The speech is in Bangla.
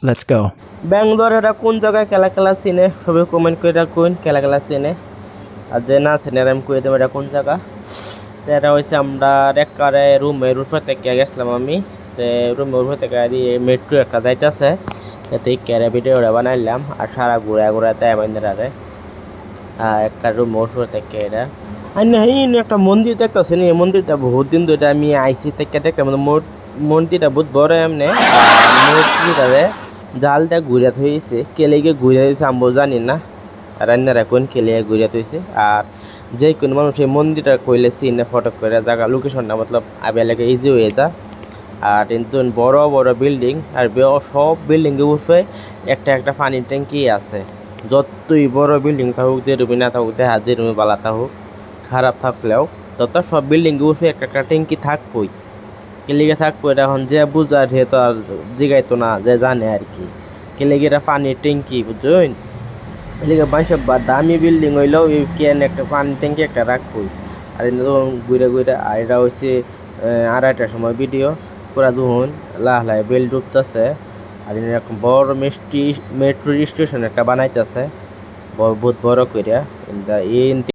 Let's go. ব্যাঙ্গালোর এটা কোন জায়গায় কেলা কেলা চিনে সবাই কমেন্ট করে রাখুন কেলা কেলা চিনে আর যে না চিনে আমি কয়ে দেবো এটা কোন জায়গা। তো এটা হয়েছে আমরা একবারে রুমের উপর থেকে গেছিলাম আমি। তো রুমের উপর থেকে মেট্রো একটা যাইতেছে এতে ক্যারে ভিডিওটা বানাইলাম আর সারা ঘুরা ঘুরাতে আমাদের একটা রুমের উপর থেকে এটা আর না একটা মন্দির দেখতেছেন এই মন্দিরটা বহুত দিন ধরে আমি আইসি থেকে দেখতাম মন্দিরটা বহুত বড় এমনি মূর্তিটারে জালটা ঘুরে থইছে কেলেগে ঘুরে দিয়েছে আমি জানি না রান্নার এখন কেলে ঘুরে থইছে আর যে কোনো মানুষ এই মন্দিরটা কইলে সিনে ফটো করে জায়গা লোকেশনটা মতলব আবেলাকে ইজি হয়ে যা। আর কিন্তু বড় বড় বিল্ডিং আর সব বিল্ডিংয়ের উপরে একটা একটা পানির ট্যাঙ্কি আছে। যতই বড় বিল্ডিং থাকুক যে রুমে না থাকুক দেখা যে রুমে বালা থাকুক খারাপ থাকলেও তত সব বিল্ডিংয়ের উপরে একটা একটা ট্যাঙ্কি থাকবই। কেলিগে থাকবো এটা এখন যে বুঝার সে তো আর জিগাইতো না যে জানে আর কি কেলিগে এটা পানির ট্যাঙ্কি বুঝছেন। এদিকে বাসব বা দামি বিল্ডিং হইলেও কেন একটা পানির ট্যাঙ্কি একটা রাখবই। আর ঘুরে ঘুরে আর এটা হচ্ছে 2:30টার সময় ভিডিও পুরা দুহন লাহ বেল ডুবতেছে। আর এরকম বড় মেট্রো স্টেশন একটা বানাইতেছে বহুত বড় কইরা।